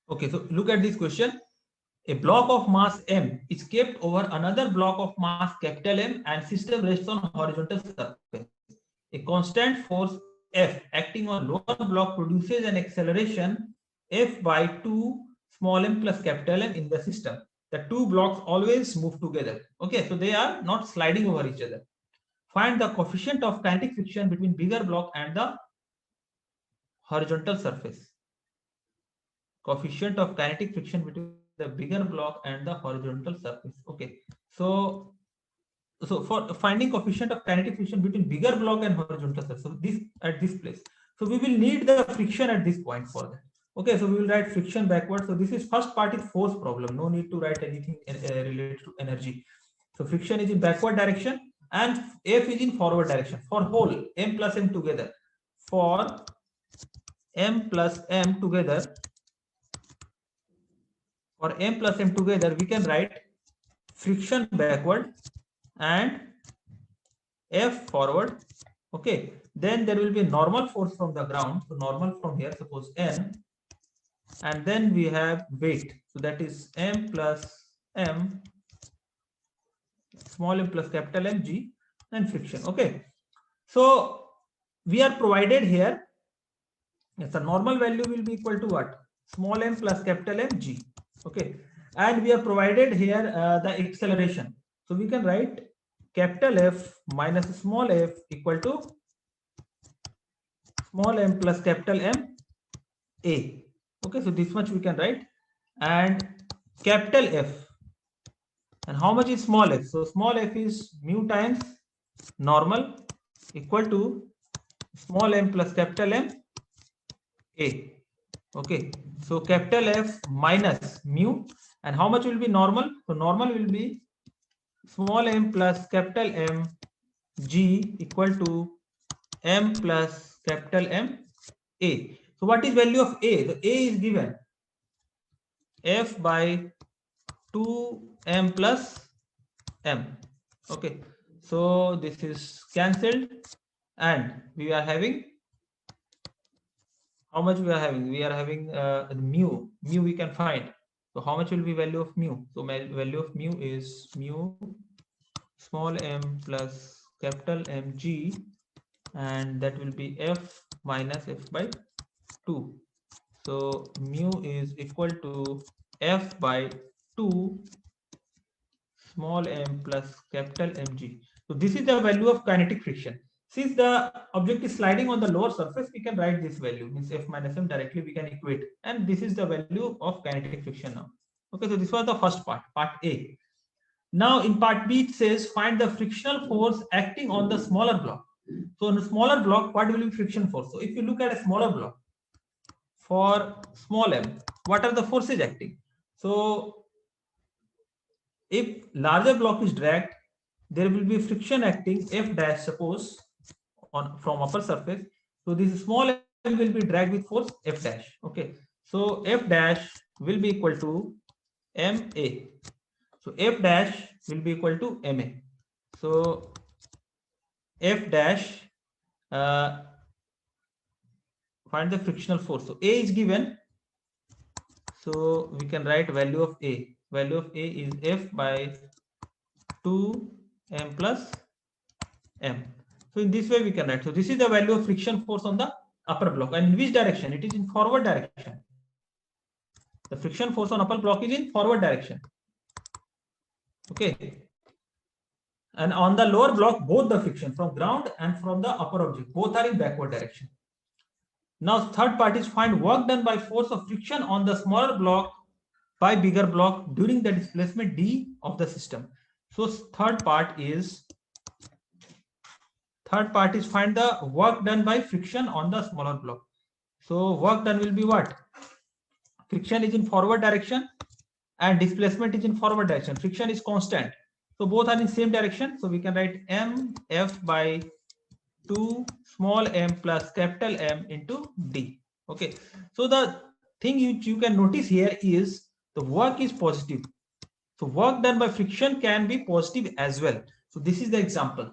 Okay, so look at this question. A block of mass m is kept over another block of mass capital M and system rests on horizontal surface. A constant force F acting on lower block produces an acceleration F by 2 small m plus capital M in the system. The two blocks always move together. Okay, so they are not sliding over each other. Find the coefficient of kinetic friction between bigger block and the horizontal surface. Coefficient of kinetic friction between the bigger block and the horizontal surface. Okay, so for finding coefficient of kinetic friction between bigger block and horizontal surface, so this at this place, so we will need the friction at this point for that. Okay, so we will write friction backward. So this is first part is force problem, no need to write anything related to energy. So friction is in backward direction and F is in forward direction for whole m plus m together. For m plus m together, we can write friction backward and F forward. Okay, then there will be a normal force from the ground. So normal from here, suppose N, and then we have weight. So that is m plus m, small m plus capital M G, and friction. Okay, so we are provided here. Yes, the normal value will be equal to what? Small m plus capital M G. Okay, and we are provided here the acceleration. So we can write capital F minus small f equal to small m plus capital M A. Okay, so this much we can write, and capital F. And how much is small f? So small f is mu times normal equal to small m plus capital M A. Okay, so capital F minus mu, and how much will be normal? So normal will be small m plus capital M G equal to m plus capital M A. So what is value of A? The A is given F by 2m plus m. Okay, so this is cancelled, and we are having, how much we are having? We are having mu we can find. So how much will be value of mu? So value of mu is mu small m plus capital M G, and that will be F minus F by 2. So mu is equal to F by 2 small m plus capital Mg. So this is the value of kinetic friction. Since the object is sliding on the lower surface, we can write this value, means F minus m directly we can equate, and this is the value of kinetic friction now. Okay, so this was the first part, part A. Now in part B it says find the frictional force acting on the smaller block. So in a smaller block, what will be friction force? So if you look at a smaller block, for small m, what are the forces acting? So if larger block is dragged, there will be friction acting F dash, suppose on from upper surface. So this small m will be dragged with force F dash. Okay, so F dash will be equal to MA. So F dash will be equal to MA. So F dash, find the frictional force. So A is given, so we can write value of A. Value of A is F by 2m plus m. So in this way we can write. So this is the value of friction force on the upper block, and in which direction? It is in forward direction. The friction force on upper block is in forward direction. Okay, and on the lower block, both the friction from ground and from the upper object, both are in backward direction. Now third part is find work done by force of friction on the smaller block by bigger block during the displacement d of the system. So third part is find the work done by friction on the smaller block. So work done will be what? Friction is in forward direction and displacement is in forward direction. Friction is constant, so both are in same direction. So we can write m F by 2 small m plus capital M into d. Okay, so the thing you can notice here is the work is positive. So work done by friction can be positive as well. So this is the example.